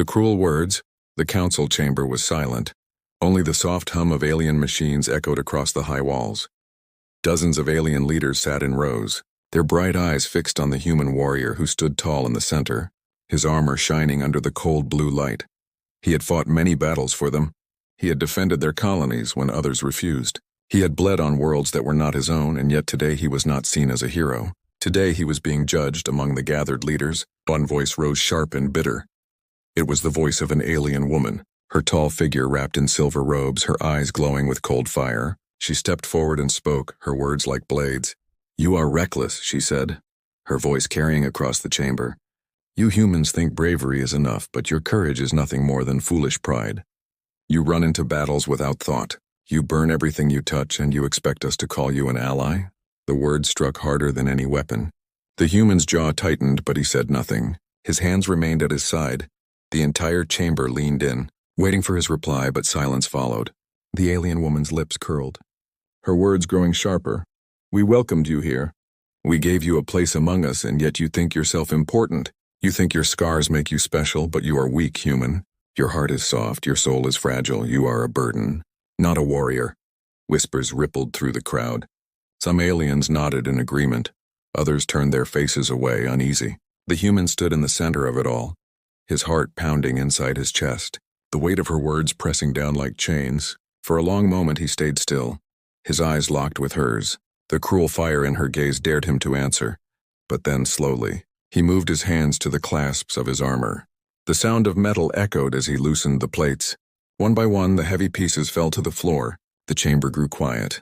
The cruel words, the council chamber was silent. Only the soft hum of alien machines echoed across the high walls. Dozens of alien leaders sat in rows, their bright eyes fixed on the human warrior who stood tall in the center, his armor shining under the cold blue light. He had fought many battles for them. He had defended their colonies when others refused. He had bled on worlds that were not his own, and yet today he was not seen as a hero. Today he was being judged among the gathered leaders. One voice rose sharp and bitter. It was the voice of an alien woman, her tall figure wrapped in silver robes, her eyes glowing with cold fire. She stepped forward and spoke, her words like blades. "You are reckless," she said, her voice carrying across the chamber. "You humans think bravery is enough, but your courage is nothing more than foolish pride. You run into battles without thought. You burn everything you touch, and you expect us to call you an ally?" The words struck harder than any weapon. The human's jaw tightened, but he said nothing. His hands remained at his side. The entire chamber leaned in, waiting for his reply, but silence followed. The alien woman's lips curled, her words growing sharper. "We welcomed you here. We gave you a place among us, and yet you think yourself important. You think your scars make you special, but you are weak, human. Your heart is soft, your soul is fragile, you are a burden, not a warrior." Whispers rippled through the crowd. Some aliens nodded in agreement. Others turned their faces away, uneasy. The human stood in the center of it all, his heart pounding inside his chest, the weight of her words pressing down like chains. For a long moment he stayed still, his eyes locked with hers. The cruel fire in her gaze dared him to answer. But then, slowly, he moved his hands to the clasps of his armor. The sound of metal echoed as he loosened the plates. One by one, the heavy pieces fell to the floor. The chamber grew quiet.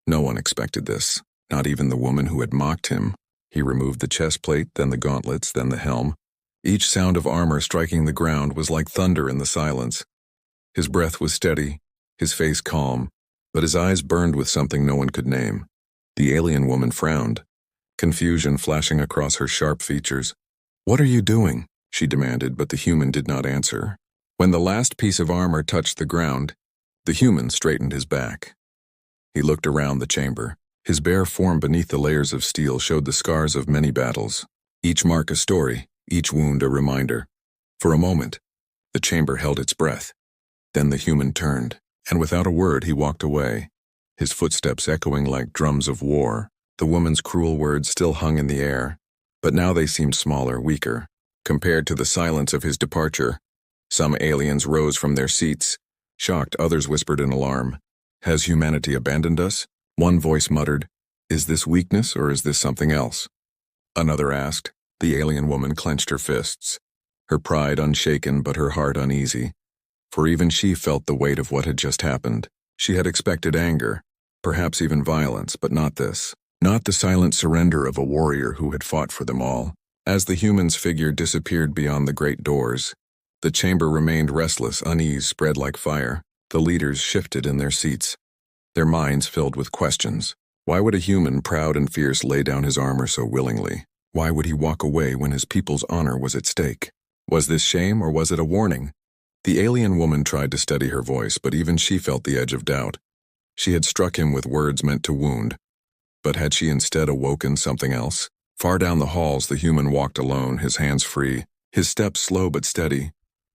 No one expected this, not even the woman who had mocked him. He removed the chest plate, then the gauntlets, then the helm. Each sound of armor striking the ground was like thunder in the silence. His breath was steady, his face calm, but his eyes burned with something no one could name. The alien woman frowned, confusion flashing across her sharp features. "What are you doing?" she demanded, but the human did not answer. When the last piece of armor touched the ground, the human straightened his back. He looked around the chamber. His bare form beneath the layers of steel showed the scars of many battles, each mark a story, each wound a reminder. For a moment, the chamber held its breath. Then the human turned, and without a word he walked away, his footsteps echoing like drums of war. The woman's cruel words still hung in the air, but now they seemed smaller, weaker, compared to the silence of his departure. Some aliens rose from their seats. Shocked, others whispered in alarm. "Has humanity abandoned us?" One voice muttered, "Is this weakness or is this something else?" Another asked. The alien woman clenched her fists, her pride unshaken but her heart uneasy. For even she felt the weight of what had just happened. She had expected anger, perhaps even violence, but not this. Not the silent surrender of a warrior who had fought for them all. As the human's figure disappeared beyond the great doors, the chamber remained restless, unease spread like fire. The leaders shifted in their seats, their minds filled with questions. Why would a human proud and fierce lay down his armor so willingly? Why would he walk away when his people's honor was at stake? Was this shame or was it a warning? The alien woman tried to steady her voice, but even she felt the edge of doubt. She had struck him with words meant to wound. But had she instead awoken something else? Far down the halls the human walked alone, his hands free, his steps slow but steady,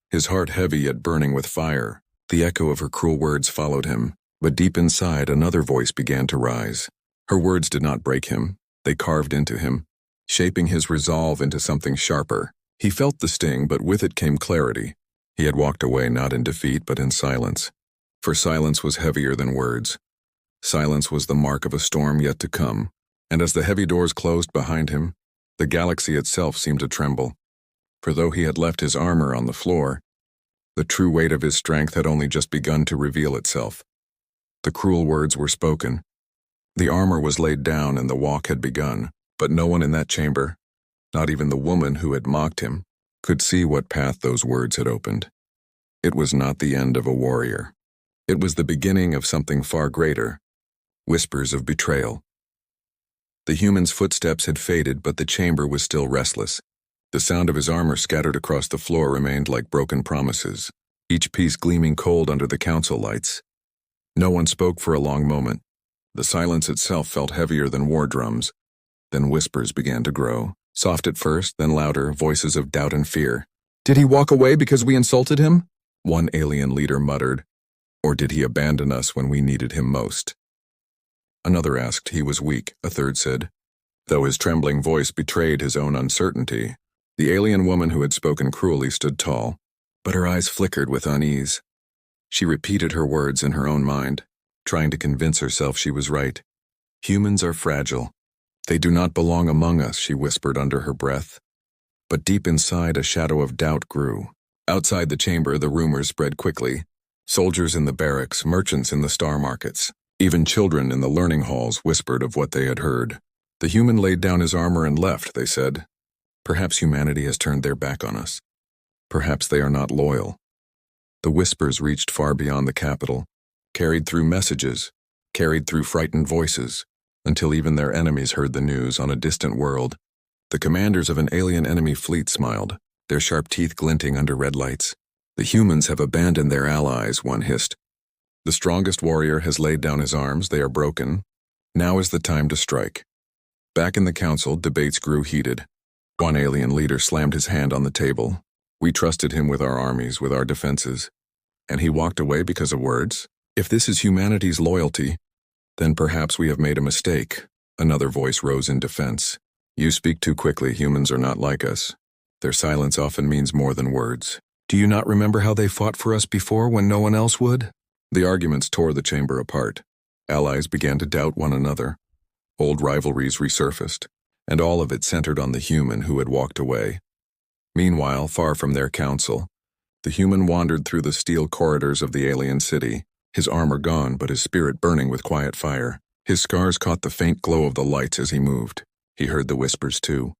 his heart heavy yet burning with fire. The echo of her cruel words followed him, but deep inside another voice began to rise. Her words did not break him, they carved into him, shaping his resolve into something sharper. He felt the sting, but with it came clarity. He had walked away not in defeat but in silence. For silence was heavier than words. Silence was the mark of a storm yet to come, and as the heavy doors closed behind him, the galaxy itself seemed to tremble. For though he had left his armor on the floor, the true weight of his strength had only just begun to reveal itself. The cruel words were spoken. The armor was laid down and the walk had begun, but no one in that chamber, not even the woman who had mocked him, could see what path those words had opened. It was not the end of a warrior. It was the beginning of something far greater. Whispers of betrayal. The human's footsteps had faded, but the chamber was still restless. The sound of his armor scattered across the floor remained like broken promises, each piece gleaming cold under the council lights. No one spoke for a long moment. The silence itself felt heavier than war drums. Then whispers began to grow, soft at first, then louder, voices of doubt and fear. Did he walk away because we insulted him? One alien leader muttered. Or did he abandon us when we needed him most? Another asked he was weak, a third said. Though his trembling voice betrayed his own uncertainty, the alien woman who had spoken cruelly stood tall, but her eyes flickered with unease. She repeated her words in her own mind, trying to convince herself she was right. Humans are fragile. They do not belong among us, she whispered under her breath. But deep inside, a shadow of doubt grew. Outside the chamber, the rumors spread quickly. Soldiers in the barracks, merchants in the star markets, even children in the learning halls whispered of what they had heard. The human laid down his armor and left, they said. Perhaps humanity has turned their back on us. Perhaps they are not loyal. The whispers reached far beyond the capital, carried through messages, carried through frightened voices, until even their enemies heard the news on a distant world. The commanders of an alien enemy fleet smiled, their sharp teeth glinting under red lights. The humans have abandoned their allies, one hissed. The strongest warrior has laid down his arms, they are broken. Now is the time to strike. Back in the council, debates grew heated. One alien leader slammed his hand on the table. We trusted him with our armies, with our defenses. And he walked away because of words? If this is humanity's loyalty, then perhaps we have made a mistake. Another voice rose in defense. You speak too quickly, humans are not like us. Their silence often means more than words. Do you not remember how they fought for us before when no one else would? The arguments tore the chamber apart. Allies began to doubt one another. Old rivalries resurfaced, and all of it centered on the human who had walked away. Meanwhile, far from their council, the human wandered through the steel corridors of the alien city, his armor gone but his spirit burning with quiet fire. His scars caught the faint glow of the lights as he moved. He heard the whispers too,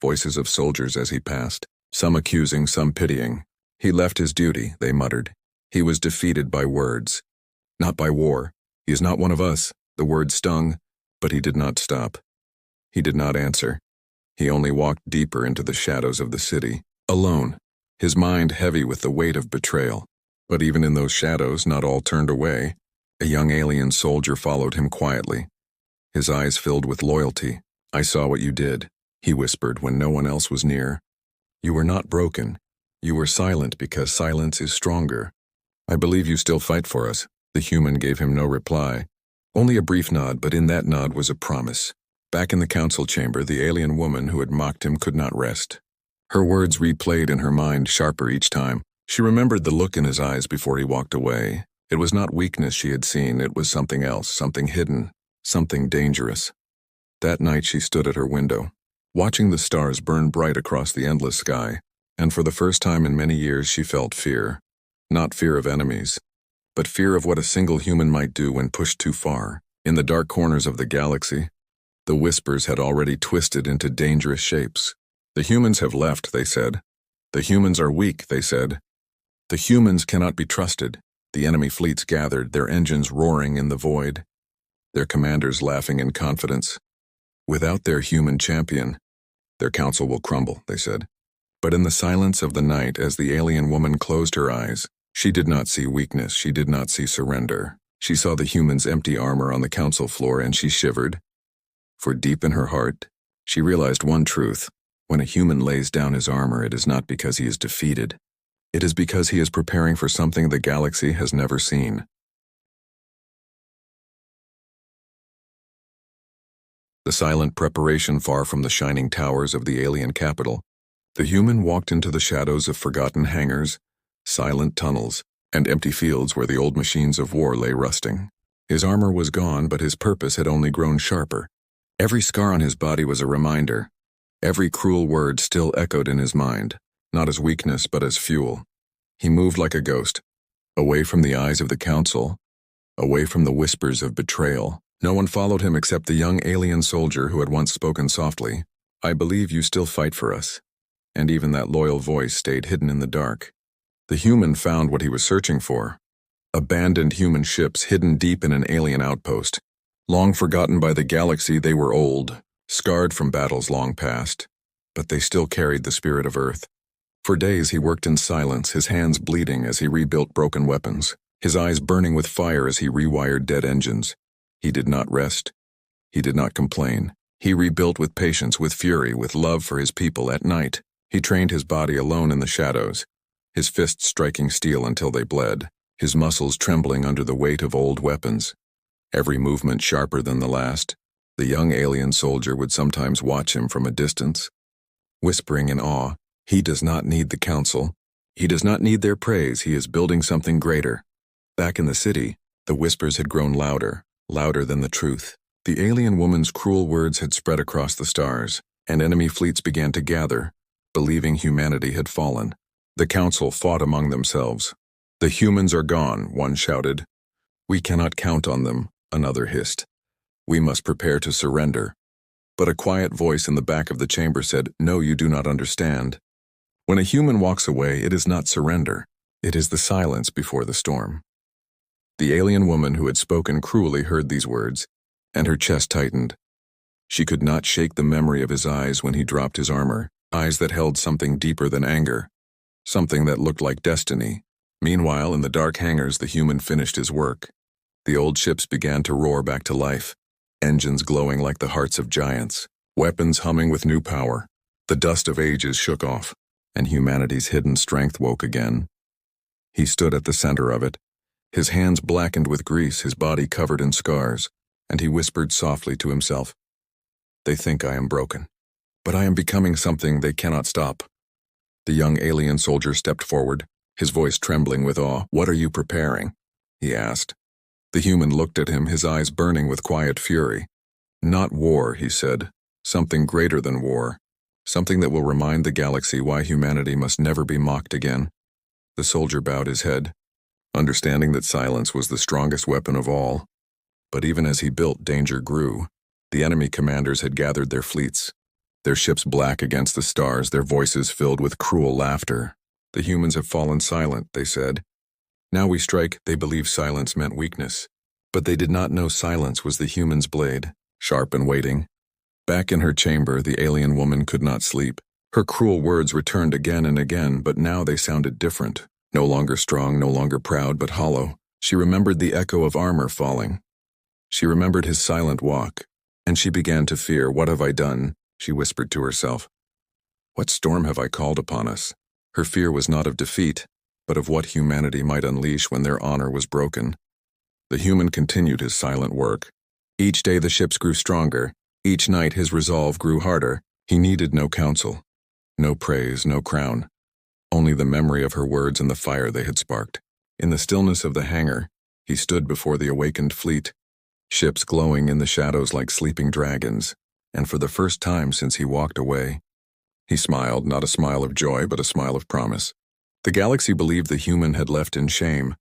voices of soldiers as he passed, some accusing, some pitying. He left his duty, they muttered. He was defeated by words, not by war. He is not one of us. The words stung, but he did not stop. He did not answer. He only walked deeper into the shadows of the city, alone, his mind heavy with the weight of betrayal. But even in those shadows, not all turned away. A young alien soldier followed him quietly, his eyes filled with loyalty. I saw what you did, he whispered when no one else was near. You were not broken. You were silent because silence is stronger. I believe you still fight for us. The human gave him no reply. Only a brief nod, but in that nod was a promise. Back in the council chamber, the alien woman who had mocked him could not rest. Her words replayed in her mind, sharper each time. She remembered the look in his eyes before he walked away. It was not weakness she had seen, it was something else, something hidden, something dangerous. That night she stood at her window, watching the stars burn bright across the endless sky, and for the first time in many years she felt fear. Not fear of enemies, but fear of what a single human might do when pushed too far. In the dark corners of the galaxy, the whispers had already twisted into dangerous shapes. The humans have left, they said. The humans are weak, they said. The humans cannot be trusted. The enemy fleets gathered, their engines roaring in the void, their commanders laughing in confidence. Without their human champion, their council will crumble, they said. But in the silence of the night, as the alien woman closed her eyes, she did not see weakness, she did not see surrender. She saw the human's empty armor on the council floor and she shivered. For deep in her heart, she realized one truth. When a human lays down his armor, it is not because he is defeated. It is because he is preparing for something the galaxy has never seen. The silent preparation far from the shining towers of the alien capital, the human walked into the shadows of forgotten hangars, silent tunnels, and empty fields where the old machines of war lay rusting. His armor was gone, but his purpose had only grown sharper. Every scar on his body was a reminder. Every cruel word still echoed in his mind, not as weakness but as fuel. He moved like a ghost, away from the eyes of the council, away from the whispers of betrayal. No one followed him except the young alien soldier who had once spoken softly. I believe you still fight for us. And even that loyal voice stayed hidden in the dark. The human found what he was searching for. Abandoned human ships hidden deep in an alien outpost. Long forgotten by the galaxy, they were old, scarred from battles long past, but they still carried the spirit of Earth. For days he worked in silence, his hands bleeding as he rebuilt broken weapons, his eyes burning with fire as he rewired dead engines. He did not rest. He did not complain. He rebuilt with patience, with fury, with love for his people. At night, He trained his body alone in the shadows, his fists striking steel until they bled, his muscles trembling under the weight of old weapons. Every movement sharper than the last. The young alien soldier would sometimes watch him from a distance, whispering in awe, "He does not need the council. He does not need their praise. He is building something greater." Back in the city, the whispers had grown louder, louder than the truth. The alien woman's cruel words had spread across the stars, and enemy fleets began to gather, believing humanity had fallen. The council fought among themselves. "The humans are gone," one shouted. "We cannot count on them," another hissed. "We must prepare to surrender." But a quiet voice in the back of the chamber said, "No, you do not understand. When a human walks away, it is not surrender. It is the silence before the storm." The alien woman who had spoken cruelly heard these words, and her chest tightened. She could not shake the memory of his eyes when he dropped his armor, eyes that held something deeper than anger, something that looked like destiny. Meanwhile, in the dark hangars, the human finished his work. The old ships began to roar back to life, engines glowing like the hearts of giants, weapons humming with new power. The dust of ages shook off, and humanity's hidden strength woke again. He stood at the center of it, his hands blackened with grease, his body covered in scars, and he whispered softly to himself, "They think I am broken, but I am becoming something they cannot stop." The young alien soldier stepped forward, his voice trembling with awe. "What are you preparing?" he asked. The human looked at him, his eyes burning with quiet fury. "Not war," he said. "Something greater than war. Something that will remind the galaxy why humanity must never be mocked again." The soldier bowed his head, understanding that silence was the strongest weapon of all. But even as he built, danger grew. The enemy commanders had gathered their fleets, their ships black against the stars, their voices filled with cruel laughter. "The humans have fallen silent," they said. "Now we strike." They believed silence meant weakness, but they did not know silence was the human's blade, sharp and waiting. Back in her chamber, the alien woman could not sleep. Her cruel words returned again and again, but now they sounded different. No longer strong, no longer proud, but hollow. She remembered the echo of armor falling. She remembered his silent walk, and she began to fear. "What have I done?" she whispered to herself. "What storm have I called upon us?" Her fear was not of defeat, but of what humanity might unleash when their honor was broken. The human continued his silent work. Each day the ships grew stronger. Each night his resolve grew harder. He needed no counsel, no praise, no crown. Only the memory of her words and the fire they had sparked. In the stillness of the hangar, he stood before the awakened fleet, ships glowing in the shadows like sleeping dragons, and for the first time since he walked away, he smiled, not a smile of joy, but a smile of promise. The galaxy believed the human had left in shame,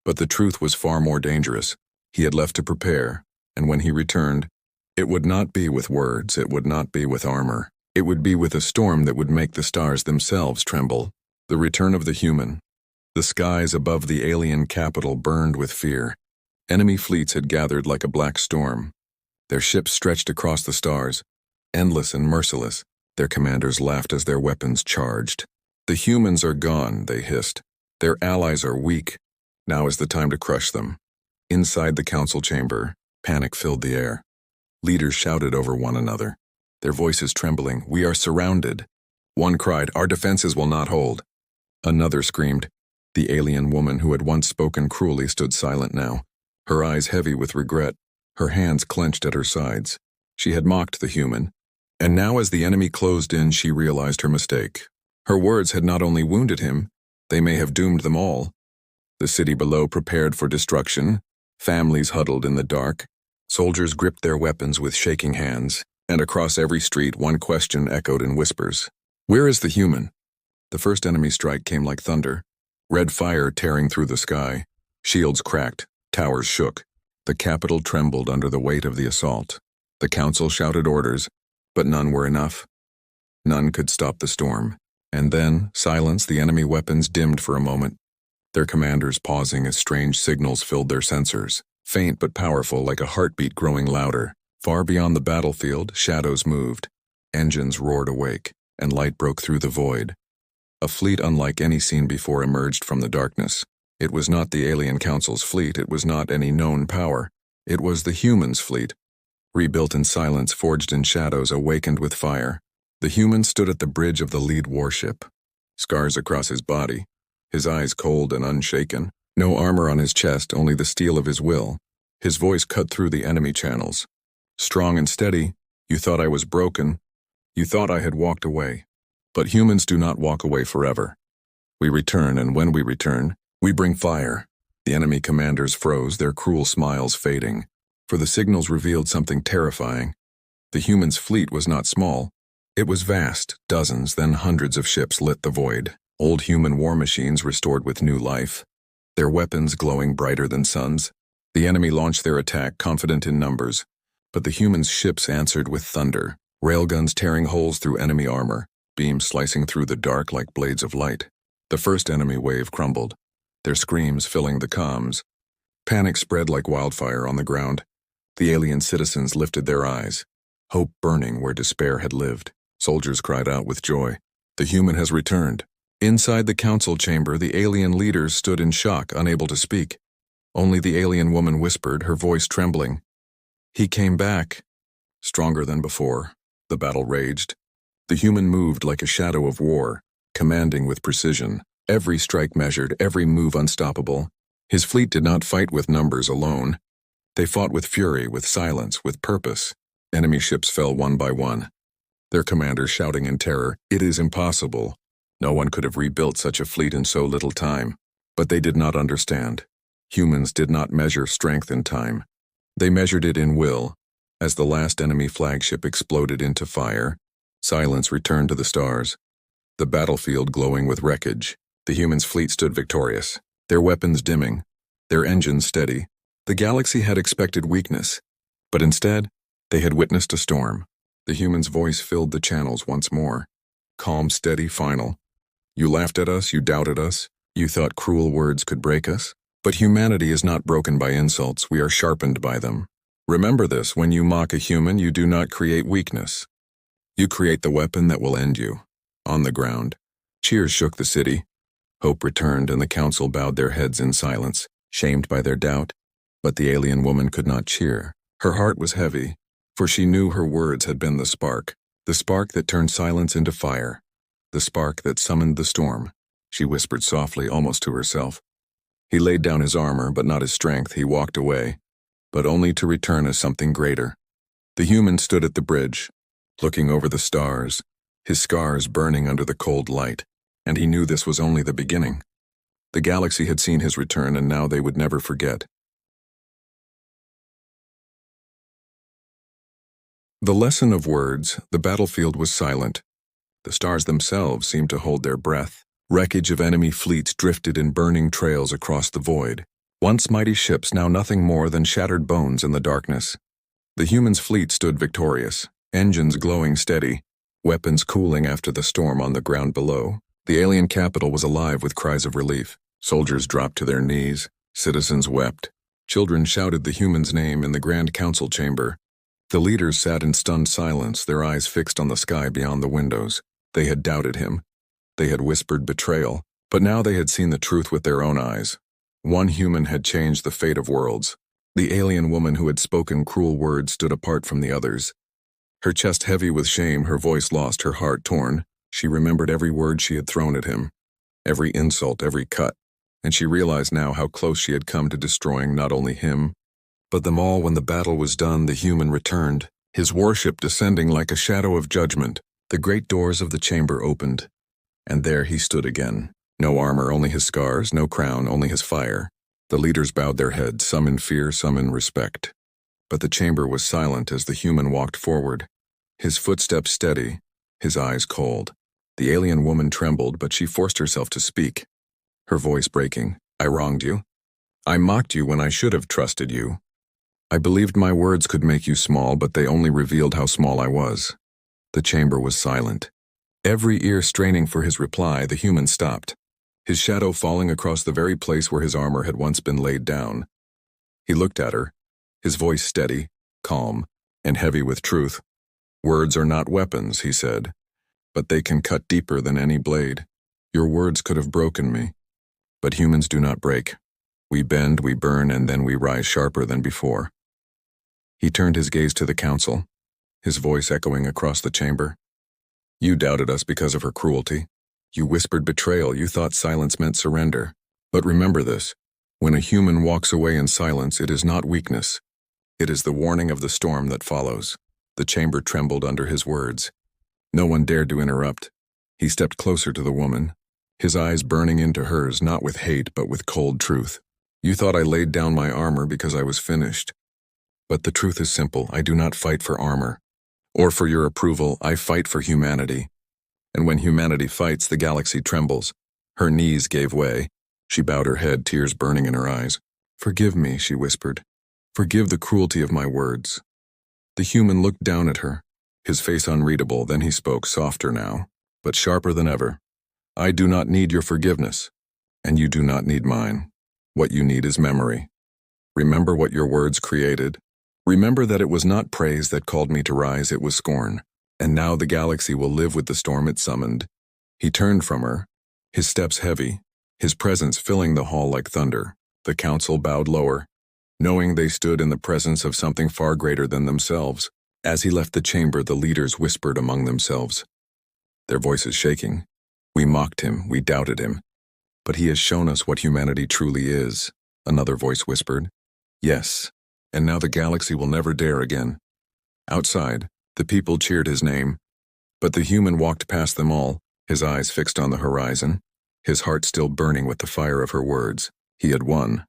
but the truth was far more dangerous. He had left to prepare, and when he returned, it would not be with words, it would not be with armor. It would be with a storm that would make the stars themselves tremble. The return of the human. The skies above the alien capital burned with fear. Enemy fleets had gathered like a black storm. Their ships stretched across the stars, endless and merciless. Their commanders laughed as their weapons charged. "The humans are gone," they hissed. "Their allies are weak. Now is the time to crush them." Inside the council chamber, panic filled the air. Leaders shouted over one another, their voices trembling, "We are surrounded." One cried, "Our defenses will not hold." Another screamed. The alien woman who had once spoken cruelly stood silent now, her eyes heavy with regret, her hands clenched at her sides. She had mocked the human, and now as the enemy closed in, she realized her mistake. Her words had not only wounded him, they may have doomed them all. The city below prepared for destruction, families huddled in the dark, soldiers gripped their weapons with shaking hands, and across every street one question echoed in whispers. "Where is the human?" The first enemy strike came like thunder, red fire tearing through the sky. Shields cracked, towers shook. The capital trembled under the weight of the assault. The council shouted orders, but none were enough. None could stop the storm. And then, silence, the enemy weapons dimmed for a moment, their commanders pausing as strange signals filled their sensors, faint but powerful like a heartbeat growing louder. Far beyond the battlefield, shadows moved. Engines roared awake, and light broke through the void. A fleet unlike any seen before emerged from the darkness. It was not the alien council's fleet, it was not any known power. It was the humans' fleet, rebuilt in silence, forged in shadows, awakened with fire. The human stood at the bridge of the lead warship, scars across his body, his eyes cold and unshaken, no armor on his chest, only the steel of his will. His voice cut through the enemy channels. Strong and steady, you thought I was broken, you thought I had walked away. But humans do not walk away forever. We return, and when we return, we bring fire. The enemy commanders froze, their cruel smiles fading, for the signals revealed something terrifying. The humans' fleet was not small. It was vast. Dozens, then hundreds of ships lit the void. Old human war machines restored with new life, their weapons glowing brighter than suns. The enemy launched their attack, confident in numbers, but the humans' ships answered with thunder, railguns tearing holes through enemy armor, beams slicing through the dark like blades of light. The first enemy wave crumbled, their screams filling the comms. Panic spread like wildfire on the ground. The alien citizens lifted their eyes, hope burning where despair had lived. Soldiers cried out with joy. The human has returned. Inside the council chamber, the alien leaders stood in shock, unable to speak. Only the alien woman whispered, her voice trembling. He came back. Stronger than before. The battle raged. The human moved like a shadow of war, commanding with precision. Every strike measured, every move unstoppable. His fleet did not fight with numbers alone. They fought with fury, with silence, with purpose. Enemy ships fell one by one, their commanders shouting in terror, "It is impossible." No one could have rebuilt such a fleet in so little time. But they did not understand. Humans did not measure strength in time. They measured it in will. As the last enemy flagship exploded into fire, silence returned to the stars. The battlefield glowing with wreckage. The humans' fleet stood victorious, their weapons dimming, their engines steady. The galaxy had expected weakness, but instead, they had witnessed a storm. The human's voice filled the channels once more. Calm, steady, final. You laughed at us, you doubted us, you thought cruel words could break us. But humanity is not broken by insults, we are sharpened by them. Remember this, when you mock a human, you do not create weakness. You create the weapon that will end you. On the ground, cheers shook the city. Hope returned, and the council bowed their heads in silence, shamed by their doubt. But the alien woman could not cheer. Her heart was heavy, for she knew her words had been the spark that turned silence into fire, the spark that summoned the storm. She whispered softly, almost to herself. He laid down his armor, but not his strength. He walked away, but only to return as something greater. The human stood at the bridge, looking over the stars, his scars burning under the cold light, and he knew this was only the beginning. The galaxy had seen his return, and now they would never forget. The lesson of words, the battlefield was silent. The stars themselves seemed to hold their breath. Wreckage of enemy fleets drifted in burning trails across the void. Once mighty ships, now nothing more than shattered bones in the darkness. The human's fleet stood victorious, engines glowing steady, weapons cooling after the storm on the ground below. The alien capital was alive with cries of relief. Soldiers dropped to their knees, citizens wept. Children shouted the human's name in the Grand Council chamber. The leaders sat in stunned silence, their eyes fixed on the sky beyond the windows. They had doubted him. They had whispered betrayal, but now they had seen the truth with their own eyes. One human had changed the fate of worlds. The alien woman who had spoken cruel words stood apart from the others. Her chest heavy with shame, her voice lost, her heart torn. She remembered every word she had thrown at him, every insult, every cut, and she realized now how close she had come to destroying not only him, but them all. When the battle was done, the human returned, his warship descending like a shadow of judgment. The great doors of the chamber opened, and there he stood again. No armor, only his scars, no crown, only his fire. The leaders bowed their heads, some in fear, some in respect. But the chamber was silent as the human walked forward, his footsteps steady, his eyes cold. The alien woman trembled, but she forced herself to speak, her voice breaking. I wronged you. I mocked you when I should have trusted you. I believed my words could make you small, but they only revealed how small I was. The chamber was silent. Every ear straining for his reply, the human stopped, his shadow falling across the very place where his armor had once been laid down. He looked at her, his voice steady, calm, and heavy with truth. Words are not weapons, he said, but they can cut deeper than any blade. Your words could have broken me, but humans do not break. We bend, we burn, and then we rise sharper than before. He turned his gaze to the council, his voice echoing across the chamber. You doubted us because of her cruelty. You whispered betrayal. You thought silence meant surrender. But remember this. When a human walks away in silence, it is not weakness. It is the warning of the storm that follows. The chamber trembled under his words. No one dared to interrupt. He stepped closer to the woman, his eyes burning into hers, not with hate but with cold truth. You thought I laid down my armor because I was finished. But the truth is simple. I do not fight for armor, or for your approval. I fight for humanity. And when humanity fights, the galaxy trembles. Her knees gave way. She bowed her head, tears burning in her eyes. "Forgive me," she whispered. "Forgive the cruelty of my words." The human looked down at her, his face unreadable. Then he spoke, softer now, but sharper than ever. "I do not need your forgiveness, and you do not need mine. What you need is memory. Remember what your words created. Remember that it was not praise that called me to rise, it was scorn. And now the galaxy will live with the storm it summoned." He turned from her, his steps heavy, his presence filling the hall like thunder. The council bowed lower, knowing they stood in the presence of something far greater than themselves. As he left the chamber, the leaders whispered among themselves, their voices shaking. "We mocked him, we doubted him. But he has shown us what humanity truly is," another voice whispered. "Yes, and now the galaxy will never dare again." Outside, the people cheered his name. But the human walked past them all, his eyes fixed on the horizon, his heart still burning with the fire of her words. He had won,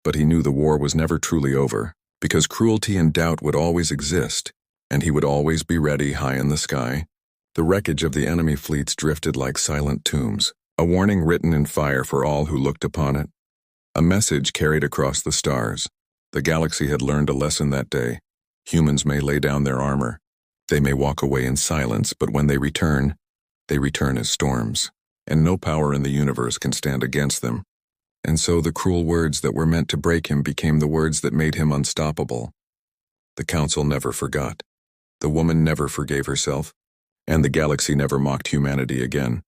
but he knew the war was never truly over, because cruelty and doubt would always exist, and he would always be ready high in the sky. The wreckage of the enemy fleets drifted like silent tombs, a warning written in fire for all who looked upon it. A message carried across the stars. The galaxy had learned a lesson that day. Humans may lay down their armor. They may walk away in silence, but when they return as storms, and no power in the universe can stand against them. And so the cruel words that were meant to break him became the words that made him unstoppable. The council never forgot. The woman never forgave herself, and the galaxy never mocked humanity again.